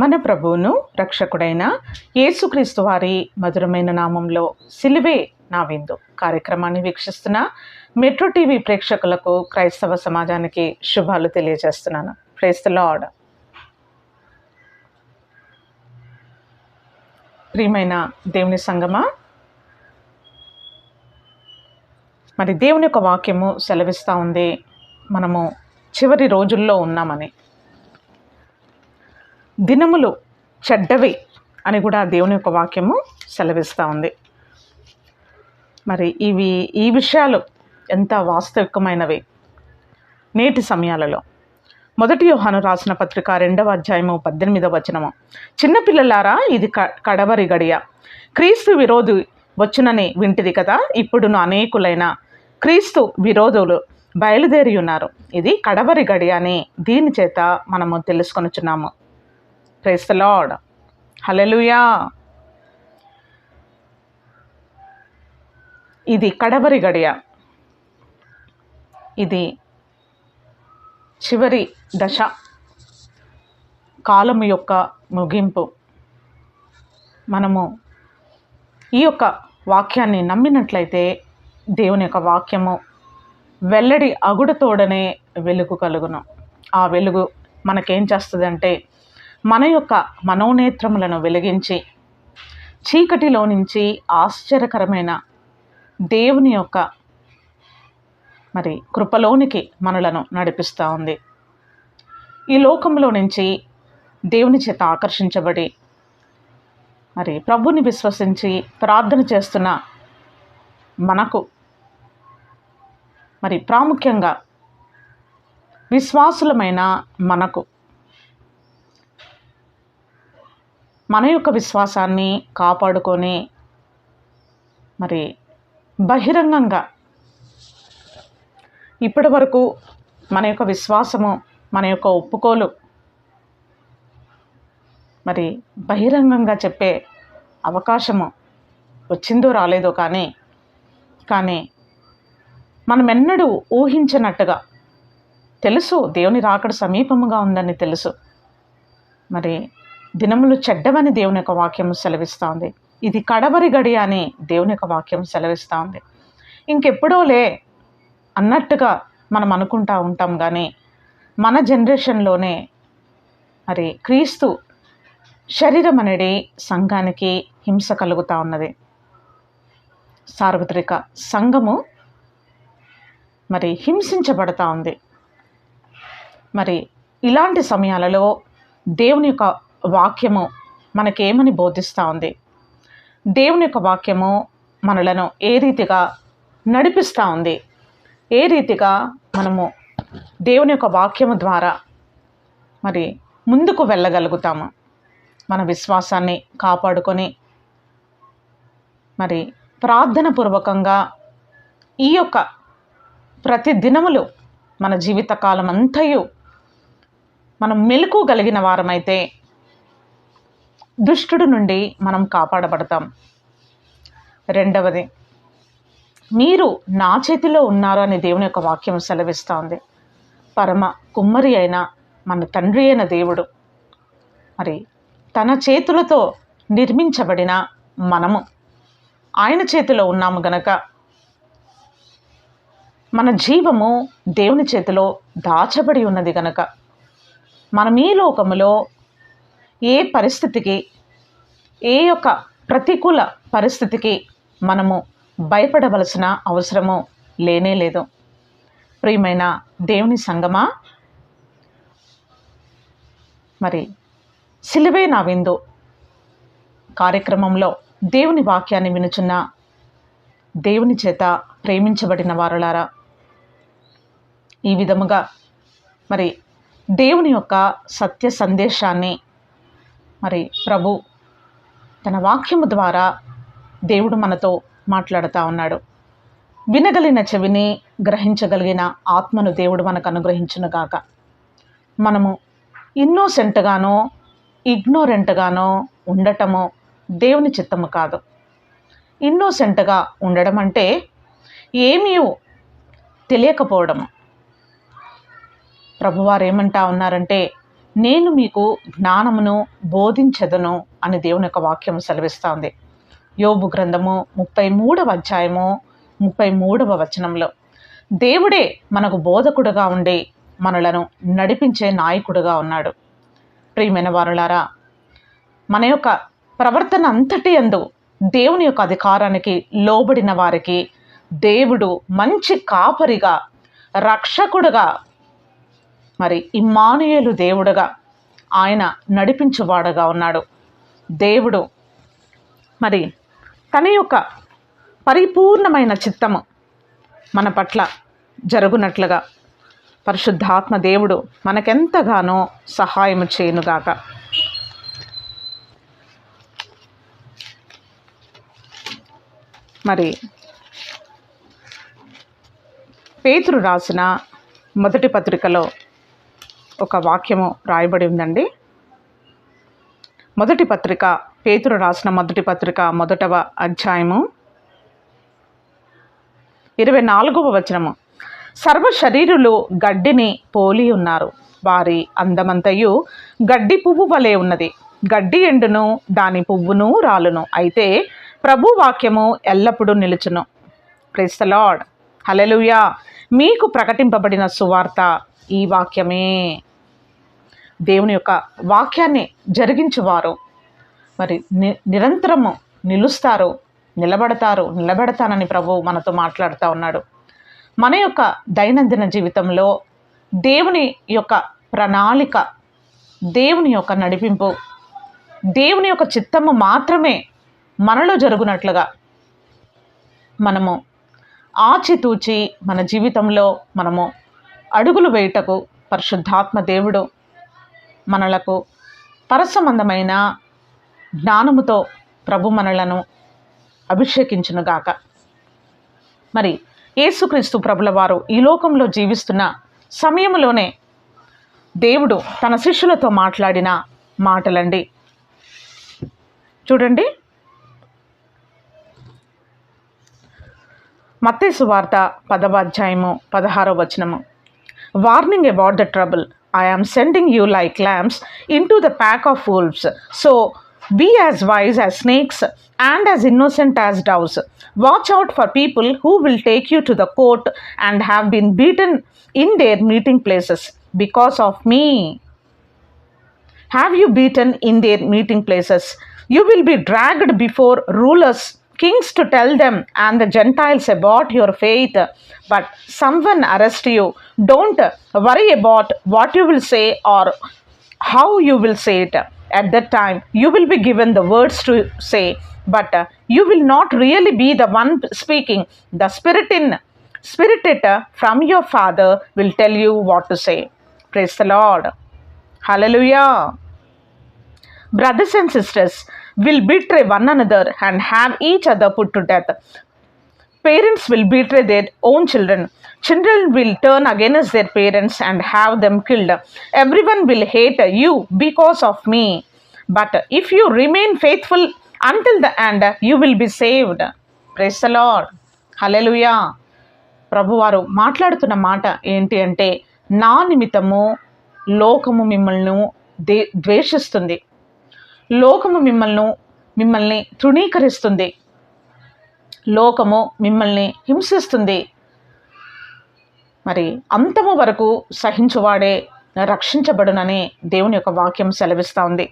మన ప్రభువును రక్షకుడైన యేసుక్రీస్తు వారి మధురమైన నామంలో సిలువే నా విందు కార్యక్రమాన్ని వీక్షిస్తున్న మెట్రో టీవీ ప్రేక్షకులకు క్రైస్తవ సమాజానికి శుభాలు తెలియజేస్తున్నాను. Praise the lord. ప్రియమైన దేవుని సంగమా, మరి దేవుని యొక్క వాక్యము సెలవిస్తూ ఉంది, మనము చివరి రోజుల్లో ఉన్నామని. దినములు చెడ్డవి అని కూడా దేవుని యొక్క వాక్యము సెలవిస్తూ ఉంది. మరి ఈ విషయాలు ఎంత వాస్తవికమైనవి నేటి సమయాలలో. 1 యోహాను రాసిన పత్రిక 2వ అధ్యాయము 18వ వచనము, చిన్నపిల్లలారా, ఇది కడవరి గడియ. క్రీస్తు విరోధి వచ్చునని వింటిది కదా, ఇప్పుడును అనేకులైన క్రీస్తు విరోధులు బయలుదేరి ఉన్నారు. ఇది కడవరి గడియ అని దీని చేత మనము తెలుసుకొనుచున్నాము. Praise the lord. హల్లెలూయా. ఇది కడవరి గడియ, ఇది చివరి దశ, కాలము యొక్క ముగింపు. మనము ఈ యొక్క వాక్యాన్ని నమ్మినట్లయితే దేవుని యొక్క వాక్యము వెల్లడి అగుడుతోడనే వెలుగు కలుగును. ఆ వెలుగు మనకేం చేస్తుందంటే మన యొక్క మనోనేత్రములను వెలిగించి చీకటిలో నుంచి ఆశ్చర్యకరమైన దేవుని యొక్క మరి కృపలోనికి మనలను నడిపిస్తూ ఉంది. ఈ లోకంలో నుంచి దేవుని చేత ఆకర్షించబడి మరి ప్రభుని విశ్వసించి ప్రార్థన చేస్తున్న మనకు, మరి ప్రాముఖ్యంగా విశ్వాసులమైన మనకు మన యొక్క విశ్వాసాన్ని కాపాడుకొని మరి బహిరంగంగా ఇప్పటి వరకు మన యొక్క విశ్వాసము, మన యొక్క ఒప్పుకోలు మరి బహిరంగంగా చెప్పే అవకాశము వచ్చిందో రాలేదో కానీ మనం ఎన్నడూ ఊహించినట్టుగా తెలుసు, దేవుని రాకడ సమీపముగా ఉందని తెలుసు. మరి దినములు చెడ్డవని దేవుని యొక్క వాక్యం సెలవిస్తూ ఉంది. ఇది కడవరి గడి అని దేవుని యొక్క వాక్యం సెలవిస్తూ ఉంది. ఇంకెప్పుడోలే అన్నట్టుగా మనం అనుకుంటూ ఉంటాం, కానీ మన జనరేషన్లోనే మరి క్రీస్తు శరీరం అనేది సంఘానికి హింస కలుగుతూ ఉన్నది. సార్వత్రిక సంఘము మరి హింసించబడతా ఉంది. మరి ఇలాంటి సమయాలలో దేవుని యొక్క వాక్యము మనకేమని బోధిస్తూ ఉంది? దేవుని యొక్క వాక్యము మనలను ఏ రీతిగా నడిపిస్తూ ఉంది? ఏ రీతిగా మనము దేవుని యొక్క వాక్యము ద్వారా మరి ముందుకు వెళ్ళగలుగుతాము? మన విశ్వాసాన్ని కాపాడుకొని మరి ప్రార్థన పూర్వకంగా ఈ యొక్క ప్రతి దినములు మన జీవితకాలం అంతయు మనం మెలకుగలిగిన వారమైతే దుష్టుడు నుండి మనం కాపాడబడతాం. రెండవది, మీరు నా చేతిలో ఉన్నారు అని దేవుని యొక్క వాక్యం సెలవిస్తూ ఉంది. పరమ కుమ్మరి అయిన మన తండ్రి అయిన దేవుడు మరి తన చేతులతో నిర్మించబడిన మనము ఆయన చేతిలో ఉన్నాము గనక మన జీవము దేవుని చేతిలో దాచబడి ఉన్నది గనక మనం ఈ లోకములో ఏ పరిస్థితికి, ఏ యొక్క ప్రతికూల పరిస్థితికి మనము భయపడవలసిన అవసరము లేనే లేదు. ప్రియమైన దేవుని సంగమా, మరి సిలువే నా విందు కార్యక్రమంలో దేవుని వాక్యాన్ని వినుచున్న దేవుని చేత ప్రేమించబడిన వారులారా, ఈ విధముగా మరి దేవుని యొక్క సత్య సందేశాన్ని మరి ప్రభు తన వాక్యము ద్వారా దేవుడు మనతో మాట్లాడుతూ ఉన్నాడు. వినగలిగిన చెవిని, గ్రహించగలిగిన ఆత్మను దేవుడు మనకు అనుగ్రహించునుగాక. మనము ఇన్నోసెంట్గానో ఇగ్నోరెంట్గానో ఉండటము దేవుని చిత్తము కాదు. ఇన్నోసెంట్గా ఉండడం అంటే ఏమీ తెలియకపోవడము. ప్రభువారు ఏమంటా ఉన్నారంటే, నేను మీకు జ్ఞానమును బోధించెదను అని దేవుని యొక్క వాక్యం సెలవిస్తూ ఉంది. యోబు గ్రంథము 33వ అధ్యాయము 33వ వచనంలో దేవుడే మనకు బోధకుడుగా ఉండి మనలను నడిపించే నాయకుడుగా ఉన్నాడు. ప్రియమైన వారులారా, మన యొక్క ప్రవర్తన అంతటి యందు దేవుని యొక్క అధికారానికి లోబడిన వారికి దేవుడు మంచి కాపరిగా, రక్షకుడుగా, మరి ఇమ్మానుయేలు దేవుడుగా ఆయన నడిపించువాడుగా ఉన్నాడు. దేవుడు మరి తన యొక్క పరిపూర్ణమైన చిత్తము మన పట్ల జరుగునట్లుగా పరిశుద్ధాత్మ దేవుడు మనకెంతగానో సహాయము చేయునుగాక. మరి పేతురు రాసిన మొదటి పత్రికలో ఒక వాక్యము రాయబడి ఉందండి. మొదటి పత్రిక, పేతురు రాసిన మొదటి పత్రిక 1వ అధ్యాయము 24వ వచనము. సర్వ శరీరులు గడ్డిని పోలి ఉన్నారు, వారి అందమంతయు గడ్డి పువ్వు వలె ఉన్నది. గడ్డి ఎండును, దాని పువ్వును రాలును, అయితే ప్రభు వాక్యము ఎల్లప్పుడూ నిలుచును. Praise the lord. హల్లెలూయా. మీకు ప్రకటింపబడిన సువార్త ఈ వాక్యమే. దేవుని యొక్క వాక్యాన్ని జరిగించువారు మరి నిరంతరము నిలుస్తారు, నిలబడతానని ప్రభు మనతో మాట్లాడుతూ ఉన్నాడు. మన యొక్క దైనందిన జీవితంలో దేవుని యొక్క ప్రణాళిక, దేవుని యొక్క నడిపింపు, దేవుని యొక్క చిత్తము మాత్రమే మనలో జరుగునట్లుగా మనము ఆచితూచి మన జీవితంలో మనము అడుగులు వేయుటకు పరిశుద్ధాత్మ దేవుడు మనలకు పరసంబంధమైన జ్ఞానముతో ప్రభు మనలను అభిషేకించునుగాక. మరి యేసుక్రీస్తు ప్రభుల వారు ఈ లోకంలో జీవిస్తున్న సమయంలోనే దేవుడు తన శిష్యులతో మాట్లాడిన మాటలండి. చూడండి, మత్తయి సువార్త 10వ అధ్యాయము 16వ వచనము. Warning about the trouble, I am sending you like lambs into the pack of wolves. So be as wise as snakes and as innocent as doves. Watch out for people who will take you to the court and have been beaten in their meeting places because of me. Have you beaten in their meeting places? You will be dragged before rulers, kings to tell them and the Gentiles about your faith. But someone arrest you. Don't worry about what you will say or how you will say it. At that time, you will be given the words to say, but you will not really be the one speaking. The Spirit from your Father will tell you what to say. Praise the Lord. Hallelujah. Brothers and sisters will betray one another and have each other put to death. Parents will betray their own children. Children will turn against their parents and have them killed. Everyone will hate you because of me. But if you remain faithful until the end, you will be saved. Praise the Lord. Hallelujah. ప్రభువారు మాట్లాడుతున్న మాట ఏంటి అంటే, నా నిమిత్తము లోకము మిమ్మల్ని ద్వేషిస్తుంది, లోకము మిమ్మల్ని తృణీకరిస్తుంది, లోకము మిమ్మల్ని హింసిస్తుంది. మరి అంతము వరకు సహించువాడే రక్షించబడునని దేవుని యొక్క వాక్యం సెలవిస్తూ ఉంది.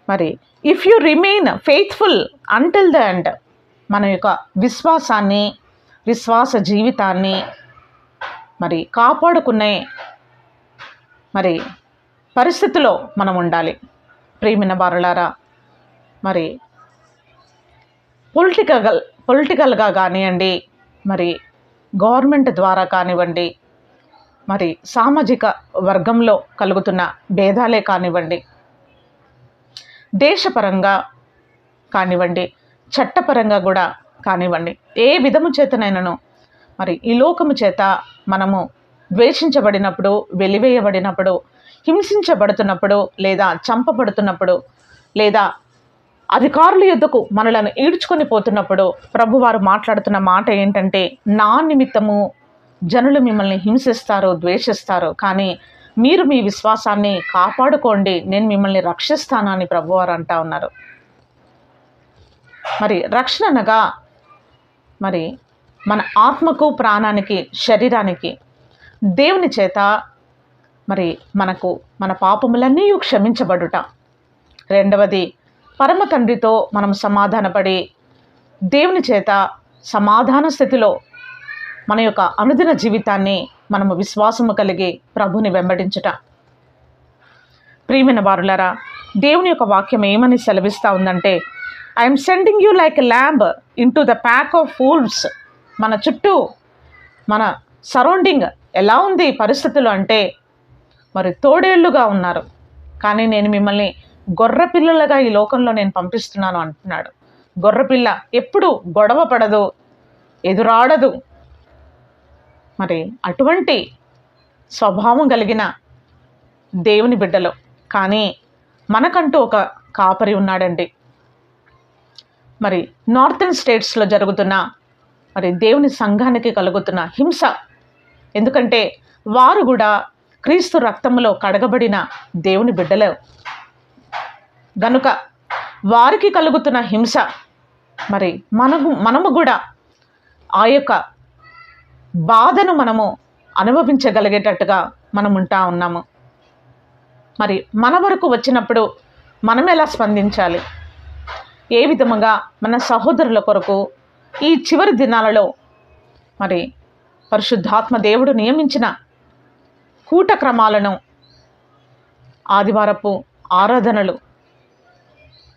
మరి if you remain faithful until the end, మన యొక్క విశ్వాస జీవితాన్ని మరి కాపాడుకునే మరి పరిస్థితిలో మనం ఉండాలి. ప్రియమైన వారులారా, మరి పొలిటికల్గా కానివ్వండి, మరి గవర్నమెంట్ ద్వారా కానివ్వండి, మరి సామాజిక వర్గంలో కలుగుతున్న భేదాలే కానివ్వండి, దేశపరంగా కానివ్వండి, చట్టపరంగా కూడా కానివ్వండి, ఏ విధము చేతనైనను మరి ఈ లోకము చేత మనము ద్వేషించబడినప్పుడు, వెలివేయబడినప్పుడు, హింసించబడుతున్నప్పుడు, లేదా చంపబడుతున్నప్పుడు, లేదా అధికారుల యొద్దకు మనలను ఈడ్చుకొని పోతున్నప్పుడు ప్రభువారు మాట్లాడుతున్న మాట ఏంటంటే, నా నిమిత్తము జనులు మిమ్మల్ని హింసిస్తారు, ద్వేషిస్తారు, కానీ మీరు మీ విశ్వాసాన్ని కాపాడుకోండి, నేను మిమ్మల్ని రక్షిస్తాను అని ప్రభువారు అంటా ఉన్నారు. మరి రక్షణ అనగా మరి మన ఆత్మకు, ప్రాణానికి, శరీరానికి దేవుని చేత మరి మనకు మన పాపములన్నీ క్షమించబడుట. రెండవది, పరమ తండ్రితో మనం సమాధానపడి దేవుని చేత సమాధాన స్థితిలో మన యొక్క అనుదిన జీవితాన్ని మనము విశ్వాసము కలిగి ప్రభుని వెంబడించుట. ప్రియమైన వారులారా, దేవుని యొక్క వాక్యం ఏమని సెలవిస్తూ ఉందంటే, I am sending you like a lamb into the pack of fools. మన చుట్టూ మన సరౌండింగ్ ఎలా ఉంది పరిస్థితులు అంటే, మరి తోడేళ్లుగా ఉన్నారు, కానీ నేను మిమ్మల్ని గొర్రెపిల్లలుగా ఈ లోకంలో నేను పంపిస్తున్నాను అంటున్నాడు. గొర్రెపిల్ల ఎప్పుడు గొడవ పడదు, ఎదురాడదు. మరి అటువంటి స్వభావం కలిగిన దేవుని బిడ్డలు. కానీ మనకంటూ ఒక కాపరి ఉన్నాడండి. మరి నార్థన్ స్టేట్స్లో జరుగుతున్న మరి దేవుని సంఘానికి కలుగుతున్న హింస, ఎందుకంటే వారు కూడా క్రీస్తు రక్తములో కడగబడిన దేవుని బిడ్డలే గనుక వారికి కలుగుతున్న హింస మరి మనము కూడా ఆ యొక్క బాధను మనము అనుభవించగలిగేటట్టుగా మనం ఉంటా ఉన్నాము. మరి మన వరకు వచ్చినప్పుడు మనం ఎలా స్పందించాలి, ఏ విధముగా మన సహోదరుల కొరకు ఈ చివరి దినాలలో మరి పరిశుద్ధాత్మ దేవుడు నియమించిన కూట క్రమాలను, ఆదివారపు ఆరాధనలు,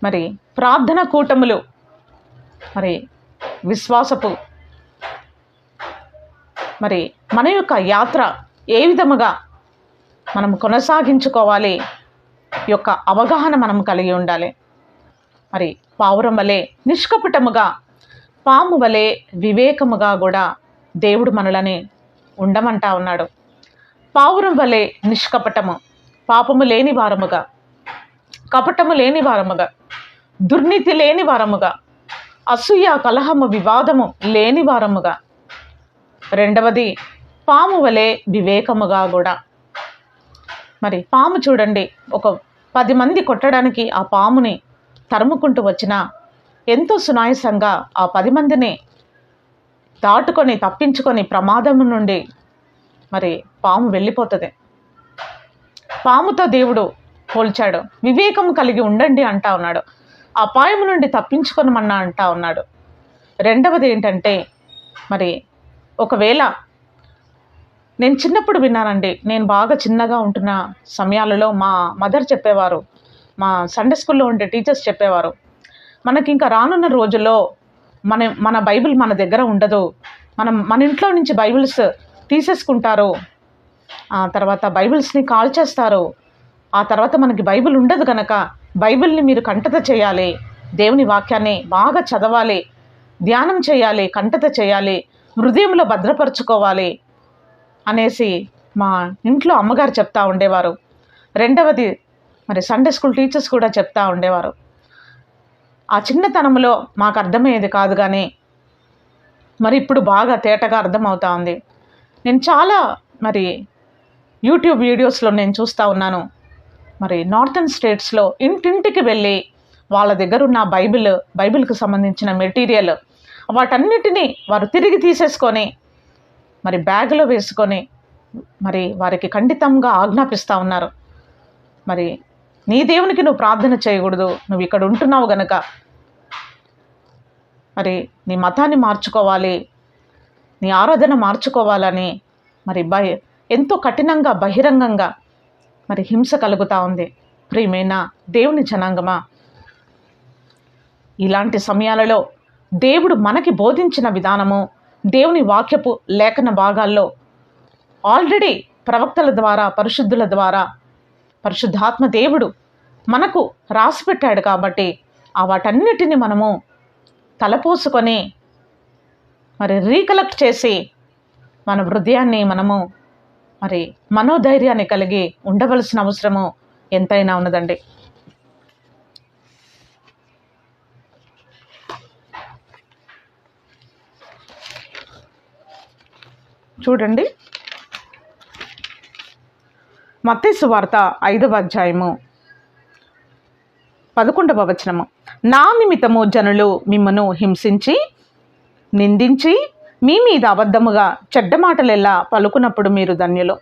మరి ప్రార్థన కూటములు, మరి విశ్వాసపు మరి మన యొక్క యాత్ర ఏ విధముగా మనం కొనసాగించుకోవాలి యొక్క అవగాహన మనం కలిగి ఉండాలి. మరి పావురం వలె నిష్కపటముగా, పాము వలె వివేకముగా కూడా దేవుడు మనలని ఉండమంటా ఉన్నాడు. పావురం వలె నిష్కపటము, పాపము లేని వారముగా, కపటము లేని వారముగా, దుర్నీతి లేని వారముగా, అసూయ కలహము వివాదము లేని వారముగా. రెండవది, పాము వలె వివేకముగా కూడా. మరి పాము చూడండి, ఒక 10 మంది కొట్టడానికి ఆ పాముని తరుముకుంటూ వచ్చిన ఎంతో సునాయాసంగా ఆ 10 మందిని దాటుకొని తప్పించుకొని ప్రమాదం నుండి మరి పాము వెళ్ళిపోతుంది. పాముతో దేవుడు పోల్చాడు. వివేకం కలిగి ఉండండి అంటా ఉన్నాడు. అపాయం నుండి తప్పించుకొనమన్నా అంటా ఉన్నాడు. రెండవది ఏంటంటే, మరి ఒకవేళ నేను చిన్నప్పుడు విన్నానండి, నేను బాగా చిన్నగా ఉంటున్న సమయాలలో మా మదర్ చెప్పేవారు, మా సండే స్కూల్లో ఉండే టీచర్స్ చెప్పేవారు, మనకి ఇంకా రానున్న రోజుల్లో మన బైబిల్ మన దగ్గర ఉండదు, మన ఇంట్లో నుంచి బైబిల్స్ తీసేసుకుంటారు, ఆ తర్వాత బైబిల్స్ని కాల్ చేస్తారు, ఆ తర్వాత మనకి బైబిల్ ఉండదు కనుక బైబిల్ని మీరు కంటత చేయాలి, దేవుని వాక్యాన్ని బాగా చదవాలి, ధ్యానం చేయాలి, కంటత చేయాలి, హృదయంలో భద్రపరచుకోవాలి అనేసి మా ఇంట్లో అమ్మగారు చెప్తా ఉండేవారు. రెండవది, మరి సండే స్కూల్ టీచర్స్ కూడా చెప్తా ఉండేవారు. ఆ చిన్నతనంలో మాకు అర్థమయ్యేది కాదు, కానీ మరి ఇప్పుడు బాగా తేటగా అర్థమవుతా ఉంది. నేను చాలా మరి యూట్యూబ్ వీడియోస్లో నేను చూస్తూ ఉన్నాను. మరి నార్థన్ స్టేట్స్లో ఇంటింటికి వెళ్ళి వాళ్ళ దగ్గర ఉన్న బైబిల్కి సంబంధించిన మెటీరియల్ వాటన్నిటినీ వారు తిరిగి తీసేసుకొని మరి బ్యాగులో వేసుకొని మరి వారికి ఖండితంగా ఆజ్ఞాపిస్తూ ఉన్నారు. మరి నీ దేవునికి నువ్వు ప్రార్థన చేయకూడదు, నువ్వు ఇక్కడ ఉంటున్నావు గనక మరి నీ మతాన్ని మార్చుకోవాలి, నీ ఆరాధన మార్చుకోవాలని మరి ఎంతో కఠినంగా బహిరంగంగా మరి హింస కలుగుతూ ఉంది. ప్రియమైన దేవుని జనాంగమా, ఇలాంటి సమయాలలో దేవుడు మనకి బోధించిన విధానము, దేవుని వాక్యపు లేఖన భాగాల్లో ఆల్రెడీ ప్రవక్తల ద్వారా, పరిశుద్ధుల ద్వారా పరిశుద్ధాత్మ దేవుడు మనకు రాసిపెట్టాడు. కాబట్టి ఆ వాటన్నిటిని మనము తలపోసుకొని మరి రీకలెక్ట్ చేసి మన హృదయాన్ని మనము మరి మనోధైర్యాన్ని కలిగి ఉండవలసిన అవసరము ఎంతైనా ఉన్నదండి. చూడండి, మత్తయి సువార్త 5వ అధ్యాయము 11వ వచనము. నా నిమిత్తము జనులు మిమ్మను హింసించి నిందించి మీ మీద అబద్ధముగా చెడ్డ మాటలెల్లా పలుకున్నప్పుడు మీరు ధన్యులు.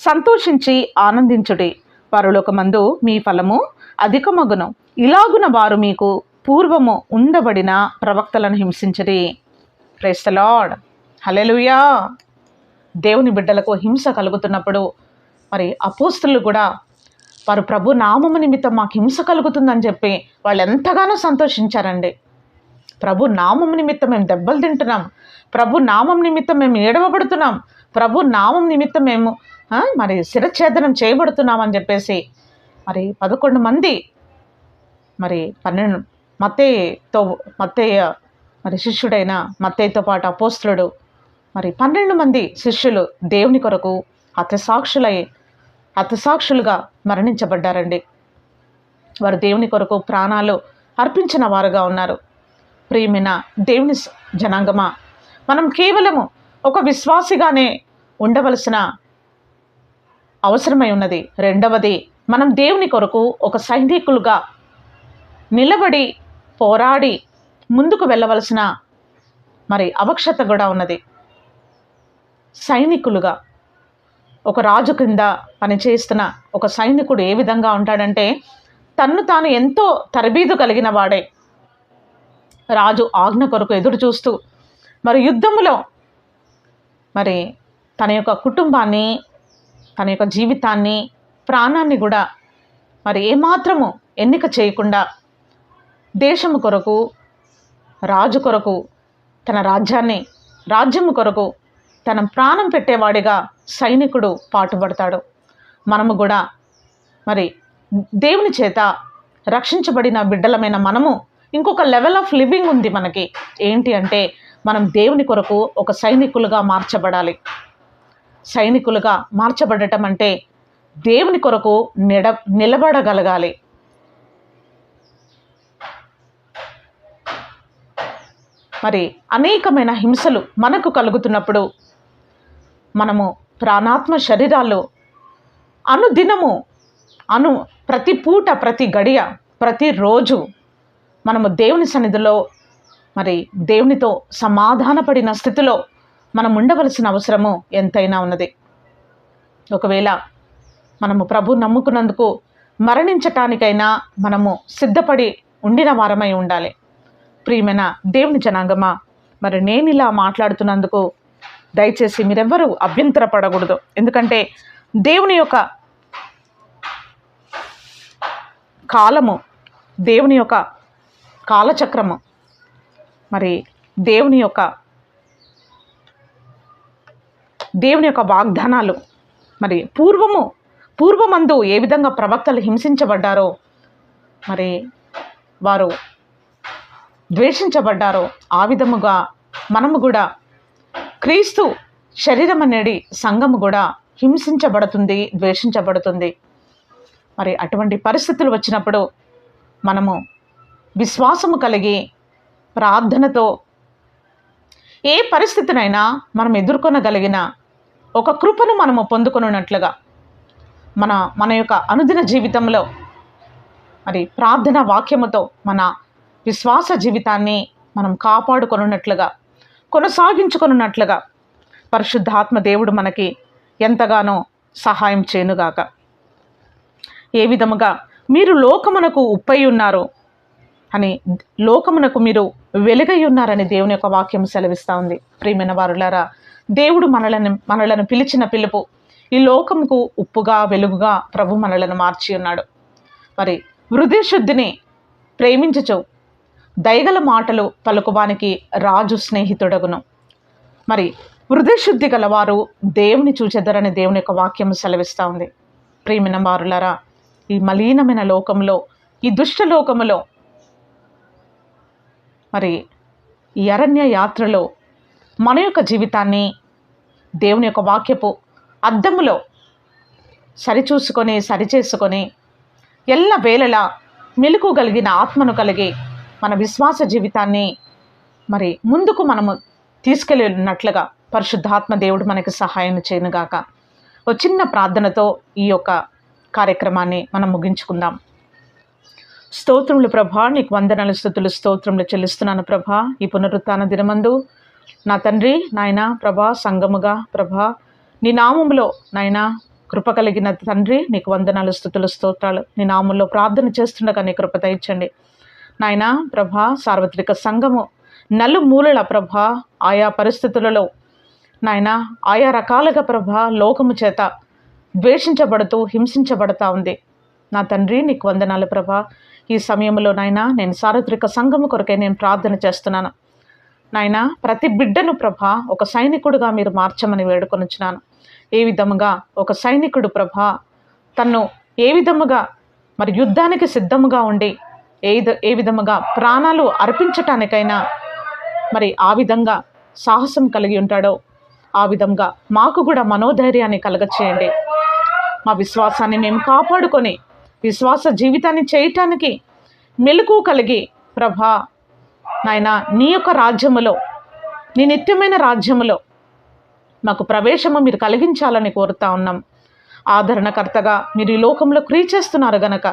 సంతోషించి ఆనందించుడి, పరలోకమందు మీ ఫలము అధికమగును. ఇలాగున వారు మీకు పూర్వము ఉండబడిన ప్రవక్తలను హింసించిరి. Praise the lord. హల్లెలూయా. దేవుని బిడ్డలకు హింస కలుగుతున్నప్పుడు మరి అపోస్తలులు కూడా వారు ప్రభు నామము నిమిత్తం మాకు హింస కలుగుతుందని చెప్పి వాళ్ళు ఎంతగానో సంతోషించారండి. ప్రభు నామం నిమిత్తం మేము దెబ్బలు తింటున్నాం, ప్రభు నామం నిమిత్తం మేము ఏడవబడుతున్నాం, ప్రభు నామం నిమిత్తం మేము మరి శిరఛేదనం చేయబడుతున్నాం అని చెప్పేసి మరి 11 మంది మరి 12 మత్తయ్య మరి శిష్యుడైన మత్తయ్యతో పాటు అపోస్తలుడు మరి 12 మంది శిష్యులు దేవుని కొరకు హతసాక్షులుగా మరణించబడ్డారండి. వారు దేవుని కొరకు ప్రాణాలు అర్పించిన వారుగా ఉన్నారు. ప్రియమైన దేవుని జనాంగమా, మనం కేవలము ఒక విశ్వాసిగానే ఉండవలసిన అవసరమై ఉన్నది. రెండవది, మనం దేవుని కొరకు ఒక సైనికులుగా నిలబడి పోరాడి ముందుకు వెళ్ళవలసిన మరి అవశ్యకత కూడా ఉన్నది. సైనికులుగా ఒక రాజు కింద పనిచేస్తున్న ఒక సైనికుడు ఏ విధంగా ఉంటాడంటే తన్ను తాను ఎంతో తరబీదు కలిగిన వాడే. రాజు ఆజ్ఞ కొరకు ఎదురు చూస్తూ మరి యుద్ధములో మరి తన యొక్క కుటుంబాన్ని, తన యొక్క జీవితాన్ని, ప్రాణాన్ని కూడా మరి ఏమాత్రము ఎన్నిక చేయకుండా దేశము కొరకు, రాజు కొరకు, తన రాజ్యము కొరకు తన ప్రాణం పెట్టేవాడిగా సైనికుడు పాటుపడతాడు. మనము కూడా మరి దేవుని చేత రక్షించబడిన బిడ్డలమైన మనము ఇంకొక లెవెల్ ఆఫ్ లివింగ్ ఉంది మనకి. ఏంటి అంటే మనం దేవుని కొరకు ఒక సైనికులుగా మార్చబడాలి. సైనికులుగా మార్చబడటం అంటే దేవుని కొరకు నిలబడగలగాలి. మరి అనేకమైన హింసలు మనకు కలుగుతున్నప్పుడు మనము ప్రాణాత్మ శరీరాలు అనుదినము ప్రతి పూట, ప్రతి గడియ, ప్రతిరోజు మనము దేవుని సన్నిధిలో మరి దేవునితో సమాధానపడిన స్థితిలో మనం ఉండవలసిన అవసరము ఎంతైనా ఉన్నది. ఒకవేళ మనము ప్రభు నమ్ముకున్నందుకు మరణించటానికైనా మనము సిద్ధపడి ఉండిన వారమై ఉండాలి. ప్రియమైన దేవుని జనాంగమా, మరి నేను ఇలా మాట్లాడుతున్నందుకు దయచేసి మీరెవ్వరూ అభ్యంతరపడకూడదు. ఎందుకంటే దేవుని యొక్క కాలము, దేవుని యొక్క కాలచక్రము, మరి దేవుని యొక్క వాగ్దానాలు మరి పూర్వమందు ఏ విధంగా ప్రవక్తలు హింసించబడ్డారో, మరి వారు ద్వేషించబడ్డారో ఆ విధముగా మనము కూడా క్రీస్తు శరీరం అనేది సంఘము కూడా హింసించబడుతుంది, ద్వేషించబడుతుంది. మరి అటువంటి పరిస్థితులు వచ్చినప్పుడు మనము విశ్వాసము కలిగి ప్రార్థనతో ఏ పరిస్థితినైనా మనం ఎదుర్కొనగలిగిన ఒక కృపను మనము పొందుకొనున్నట్లుగా మన యొక్క అనుదిన జీవితంలో మరి ప్రార్థన వాక్యముతో మన విశ్వాస జీవితాన్ని మనం కాపాడుకొనున్నట్లుగా, కొనసాగించుకొనున్నట్లుగా పరిశుద్ధాత్మ దేవుడు మనకి ఎంతగానో సహాయం చేయనుగాక. ఏ విధముగా మీరు లోకమునకు ఉప్పై ఉన్నారు అని, లోకమునకు మీరు వెలుగై ఉన్నారని దేవుని యొక్క వాక్యం సెలవిస్తూ ఉంది. ప్రియమైన వారులారా, దేవుడు మనలను పిలిచిన పిలుపు ఈ లోకముకు ఉప్పుగా, వెలుగుగా ప్రభు మనలను మార్చి ఉన్నాడు. మరి హృదయ శుద్ధిని ప్రేమించుచు దయగల మాటలు పలుకువానికి రాజు స్నేహితుడగును. మరి హృదయ శుద్ధి గలవారు దేవుని చూచెదరని దేవుని యొక్క వాక్యం సెలవిస్తూ ఉంది. ప్రియమైన వారులారా, ఈ మలీనమైన లోకంలో, ఈ దుష్ట లోకములో, మరి ఈ అరణ్య యాత్రలో మన యొక్క జీవితాన్ని దేవుని యొక్క వాక్యపు అద్దములో సరిచేసుకొని ఎల్ల వేళలా మెలకుగలిగిన ఆత్మను కలిగి మన విశ్వాస జీవితాన్ని మరి ముందుకు మనము తీసుకెళ్ళినట్లుగా పరిశుద్ధాత్మ దేవుడు మనకి సహాయం చేయనుగాక. ఒక చిన్న ప్రార్థనతో ఈ యొక్క కార్యక్రమాన్ని మనం ముగించుకుందాం. స్తోత్రములు ప్రభా, నీకు వందనాలు, స్తుతులు, స్తోత్రములు చెల్లిస్తున్నాను ప్రభా. ఈ పునరుత్థాన దినమందు నా తండ్రి నాయన ప్రభా, సంగముగా ప్రభా నీ నామములో నాయన కృప కలిగిన తండ్రి, నీకు వందనాలు, స్తుతులు, స్తోత్రాలు. నీ నామంలో ప్రార్థన చేస్తుండగా నీ కృప దయచండి నాయన ప్రభా. సార్వత్రిక సంఘము నలుమూలల ప్రభా, ఆయా పరిస్థితులలో నాయన ఆయా రకాలుగా ప్రభా లోకము చేత ద్వేషించబడుతూ హింసించబడతా ఉంది. నా తండ్రి నీకు వందనాలు ప్రభా. ఈ సమయంలో నాయన నేను సార్వత్రిక సంఘము కొరకే నేను ప్రార్థన చేస్తున్నాను నాయన. ప్రతి బిడ్డను ప్రభా ఒక సైనికుడుగా మీరు మార్చమని వేడుకొనుచున్నాను. ఏ విధముగా ఒక సైనికుడు ప్రభా తన్ను ఏ విధముగా మరి యుద్ధానికి సిద్ధముగా ఉండి ఏ విధముగా ప్రాణాలు అర్పించటానికైనా మరి ఆ విధంగా సాహసం కలిగి ఉంటాడో ఆ విధంగా మాకు కూడా మనోధైర్యాన్ని కలగచేయండి. మా విశ్వాసాన్ని మేము కాపాడుకొని విశ్వాస జీవితాన్ని చేయటానికి మెలకువ కలిగి ప్రభా నాయన నీ యొక్క రాజ్యములో, నీ నిత్యమైన రాజ్యములో మాకు ప్రవేశము మీరు కలిగించాలని కోరుతా ఉన్నాం. ఆదరణకర్తగా మీరు ఈ లోకంలో క్రియ చేస్తున్నారు గనక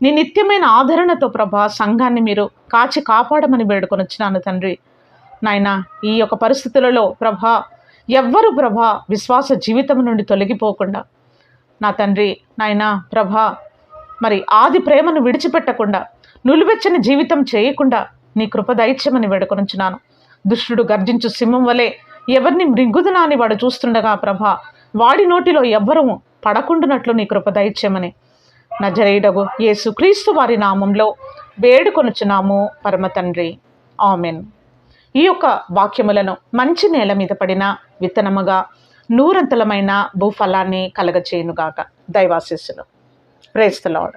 నీ నిత్యమైన ఆదరణతో ప్రభా సంఘాన్ని మీరు కాచి కాపాడమని వేడుకొనొచ్చినాను తండ్రి. నాయన ఈ యొక్క పరిస్థితులలో ప్రభా ఎవ్వరు ప్రభా విశ్వాస జీవితం నుండి తొలగిపోకుండా నా తండ్రి నాయన ప్రభా మరి ఆది ప్రేమను విడిచిపెట్టకుండా నులివెచ్చని జీవితం చేయకుండా నీ కృప దైత్యమని వేడుకొనుచున్నాను. దుష్టుడు గర్జించు సింహం వలె ఎవరిని మృంగుదునా అని వాడు చూస్తుండగా ప్రభా వాడి నోటిలో ఎవ్వరూ పడకుండునట్లు నీ కృప దైత్యమని నజరేయుడగు యేసుక్రీస్తు వారి నామంలో వేడుకొనుచున్నాము పరమ తండ్రి, ఆమెన్. ఈ యొక్క వాక్యములను మంచి నేల మీద పడిన విత్తనముగా నూరంతలమైన భూఫలాన్ని కలగచేయునుగాక. దైవాశీస్సులు. Praise the lord.